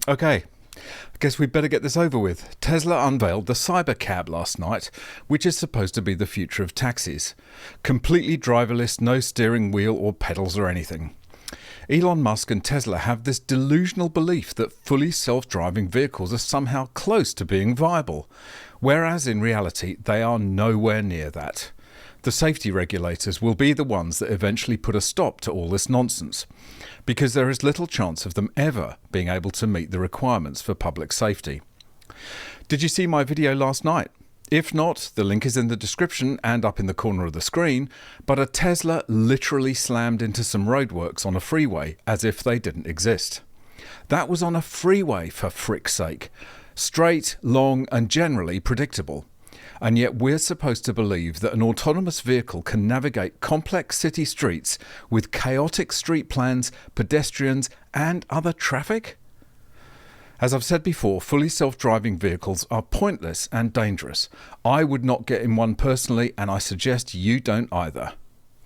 Okay, I guess we'd better get this over with. Tesla unveiled the Cybercab last night, which is supposed to be the future of taxis. Completely driverless, no steering wheel or pedals or anything. Elon Musk and Tesla have this delusional belief that fully self-driving vehicles are somehow close to being viable, whereas in reality they are nowhere near that. The safety regulators will be the ones that eventually put a stop to all this nonsense, because there is little chance of them ever being able to meet the requirements for public safety. Did you see my video last night? If not, the link is in the description and up in the corner of the screen, but a Tesla literally slammed into some roadworks on a freeway as if they didn't exist. That was on a freeway, for frick's sake. Straight, long and generally predictable. And yet we're supposed to believe that an autonomous vehicle can navigate complex city streets with chaotic street plans, pedestrians and other traffic? As I've said before, fully self-driving vehicles are pointless and dangerous. I would not get in one personally, and I suggest you don't either.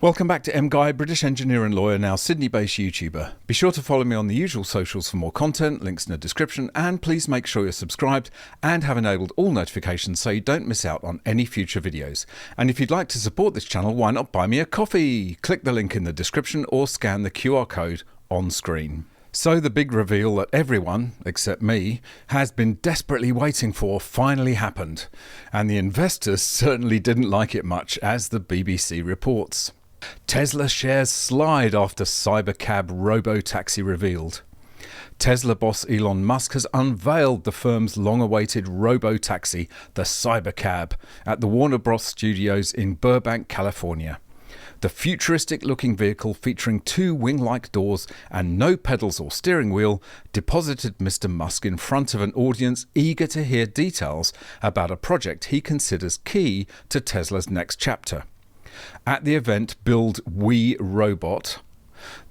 Welcome back to MGUY, British engineer and lawyer, now Sydney-based YouTuber. Be sure to follow me on the usual socials for more content, links in the description, and please make sure you're subscribed and have enabled all notifications so you don't miss out on any future videos. And if you'd like to support this channel, why not buy me a coffee? Click the link in the description or scan the QR code on screen. So the big reveal that everyone, except me, has been desperately waiting for finally happened. And the investors certainly didn't like it much, as the BBC reports. Tesla shares slide after Cybercab robo-taxi revealed. Tesla boss Elon Musk has unveiled the firm's long-awaited robo-taxi, the Cybercab, at the Warner Bros. Studios in Burbank, California. The futuristic-looking vehicle, featuring two wing-like doors and no pedals or steering wheel, deposited Mr. Musk in front of an audience eager to hear details about a project he considers key to Tesla's next chapter. At the event Build We Robot,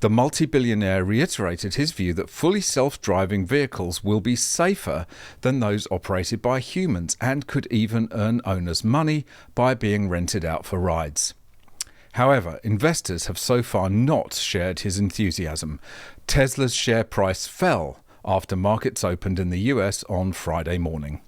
the multi-billionaire reiterated his view that fully self-driving vehicles will be safer than those operated by humans and could even earn owners money by being rented out for rides. However, investors have so far not shared his enthusiasm. Tesla's share price fell after markets opened in the US on Friday morning.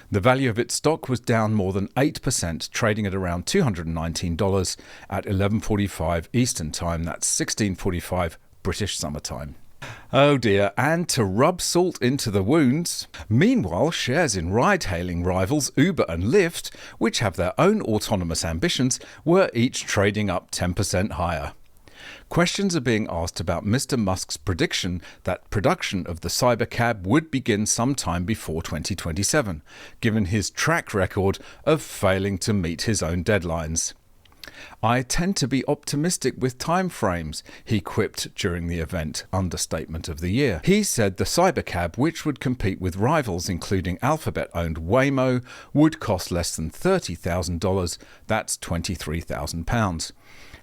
The value of its stock was down more than 8%, trading at around $219 at 11:45 Eastern Time. That's 16:45 British Summer Time. Oh dear, and to rub salt into the wounds, meanwhile shares in ride-hailing rivals Uber and Lyft, which have their own autonomous ambitions, were each trading up 10% higher. Questions are being asked about Mr. Musk's prediction that production of the Cybercab would begin sometime before 2027, given his track record of failing to meet his own deadlines. I tend to be optimistic with timeframes, he quipped during the event, understatement of the year. He said the Cybercab, which would compete with rivals including Alphabet-owned Waymo, would cost less than $30,000, that's £23,000.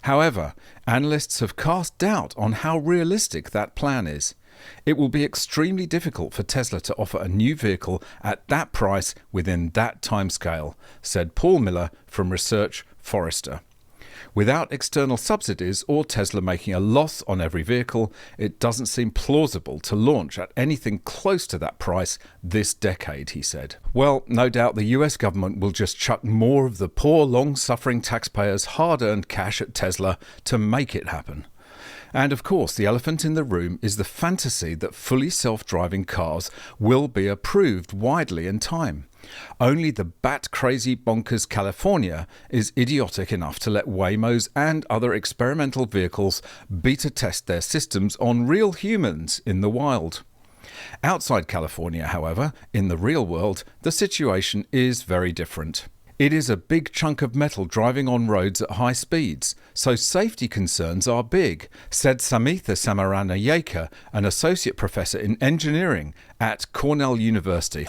However, analysts have cast doubt on how realistic that plan is. It will be extremely difficult for Tesla to offer a new vehicle at that price within that timescale, said Paul Miller from Research Forrester. Without external subsidies or Tesla making a loss on every vehicle, it doesn't seem plausible to launch at anything close to that price this decade, he said. Well, no doubt the US government will just chuck more of the poor, long-suffering taxpayers' hard-earned cash at Tesla to make it happen. And of course, the elephant in the room is the fantasy that fully self-driving cars will be approved widely in time. Only the bat-crazy bonkers California is idiotic enough to let Waymos and other experimental vehicles beta test their systems on real humans in the wild. Outside California, however, in the real world, the situation is very different. It is a big chunk of metal driving on roads at high speeds, so safety concerns are big, said Samitha Samaranayake, an associate professor in engineering at Cornell University.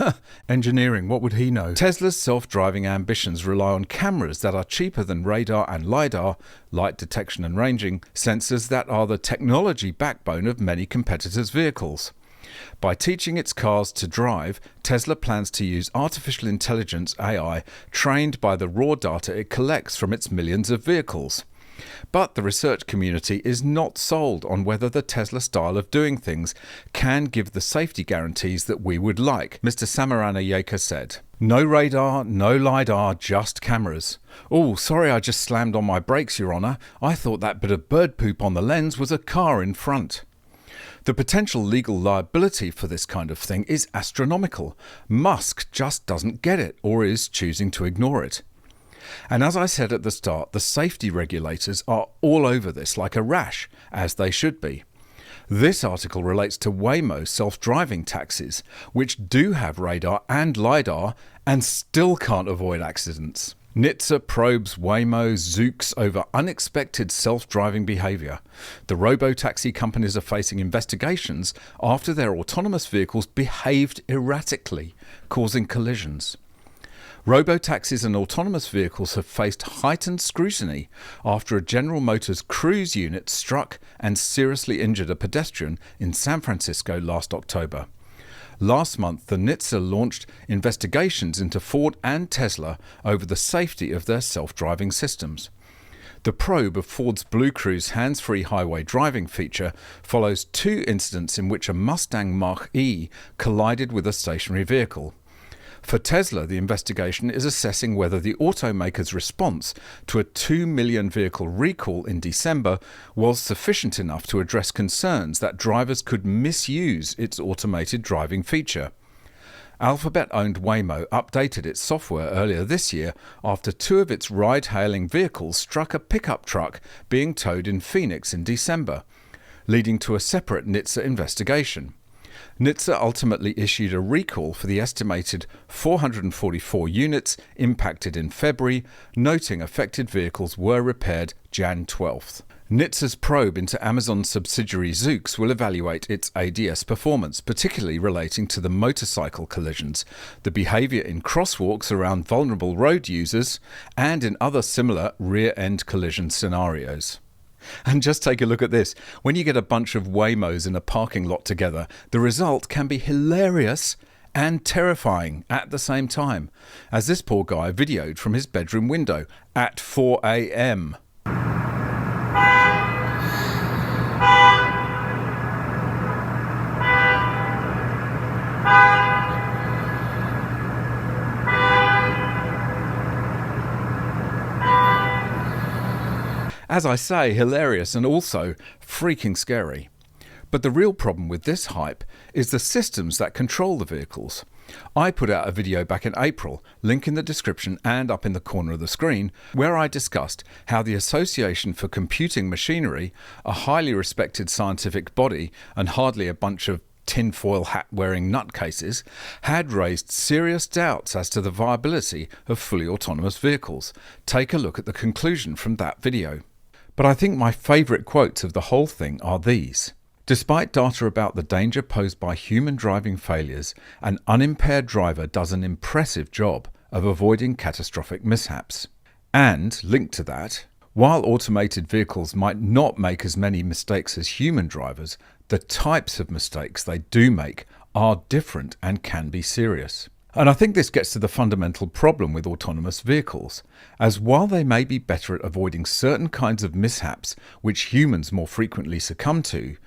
Engineering, what would he know? Tesla's self-driving ambitions rely on cameras that are cheaper than radar and LiDAR, light detection and ranging, sensors that are the technology backbone of many competitors' vehicles. By teaching its cars to drive, Tesla plans to use artificial intelligence AI trained by the raw data it collects from its millions of vehicles. But the research community is not sold on whether the Tesla style of doing things can give the safety guarantees that we would like, Mr. Samaranayake said. No radar, no LiDAR, just cameras. Oh, sorry I just slammed on my brakes, Your Honour. I thought that bit of bird poop on the lens was a car in front. The potential legal liability for this kind of thing is astronomical. Musk just doesn't get it, or is choosing to ignore it. And as I said at the start, the safety regulators are all over this like a rash, as they should be. This article relates to Waymo's self-driving taxis, which do have radar and LiDAR and still can't avoid accidents. NHTSA probes Waymo Zoox over unexpected self-driving behaviour. The robo-taxi companies are facing investigations after their autonomous vehicles behaved erratically, causing collisions. Robo-taxis and autonomous vehicles have faced heightened scrutiny after a General Motors Cruise unit struck and seriously injured a pedestrian in San Francisco last October. Last month, the NHTSA launched investigations into Ford and Tesla over the safety of their self-driving systems. The probe of Ford's Blue Cruise hands-free highway driving feature follows two incidents in which a Mustang Mach-E collided with a stationary vehicle. For Tesla, the investigation is assessing whether the automaker's response to a 2 million vehicle recall in December was sufficient enough to address concerns that drivers could misuse its automated driving feature. Alphabet-owned Waymo updated its software earlier this year after two of its ride-hailing vehicles struck a pickup truck being towed in Phoenix in December, leading to a separate NHTSA investigation. NHTSA ultimately issued a recall for the estimated 444 units impacted in February, noting affected vehicles were repaired Jan 12th. NHTSA's probe into Amazon's subsidiary Zoox will evaluate its ADS performance, particularly relating to the motorcycle collisions, the behaviour in crosswalks around vulnerable road users, and in other similar rear-end collision scenarios. And just take a look at this. When you get a bunch of Waymos in a parking lot together, the result can be hilarious and terrifying at the same time, as this poor guy videoed from his bedroom window at 4 a.m. As I say, hilarious and also freaking scary. But the real problem with this hype is the systems that control the vehicles. I put out a video back in April, link in the description and up in the corner of the screen, where I discussed how the Association for Computing Machinery, a highly respected scientific body and hardly a bunch of tinfoil hat-wearing nutcases, had raised serious doubts as to the viability of fully autonomous vehicles. Take a look at the conclusion from that video. But I think my favourite quotes of the whole thing are these. Despite data about the danger posed by human driving failures, an unimpaired driver does an impressive job of avoiding catastrophic mishaps. And, linked to that, while automated vehicles might not make as many mistakes as human drivers, the types of mistakes they do make are different and can be serious. And I think this gets to the fundamental problem with autonomous vehicles, as while they may be better at avoiding certain kinds of mishaps which humans more frequently succumb to,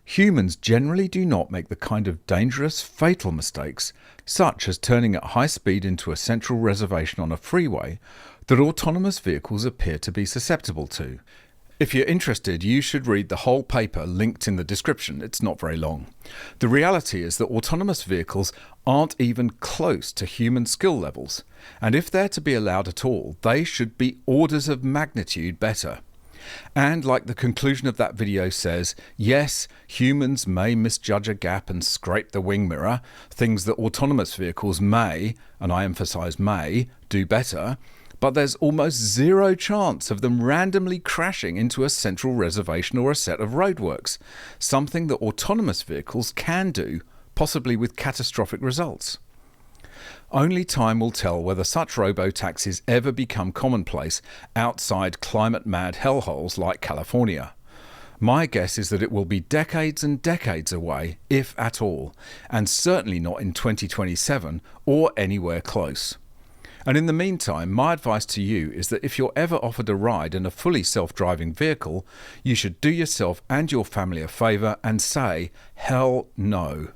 humans generally do not make the kind of dangerous, fatal mistakes, such as turning at high speed into a central reservation on a freeway, that autonomous vehicles appear to be susceptible to. If you're interested, you should read the whole paper linked in the description. It's not very long. The reality is that autonomous vehicles aren't even close to human skill levels, and if they're to be allowed at all, they should be orders of magnitude better. And like the conclusion of that video says, yes, humans may misjudge a gap and scrape the wing mirror, things that autonomous vehicles may, and I emphasize may, do better, but there's almost zero chance of them randomly crashing into a central reservation or a set of roadworks, something that autonomous vehicles can do, possibly with catastrophic results. Only time will tell whether such robo-taxis ever become commonplace outside climate-mad hellholes like California. My guess is that it will be decades and decades away, if at all, and certainly not in 2027 or anywhere close. And in the meantime, my advice to you is that if you're ever offered a ride in a fully self-driving vehicle, you should do yourself and your family a favour and say, hell no.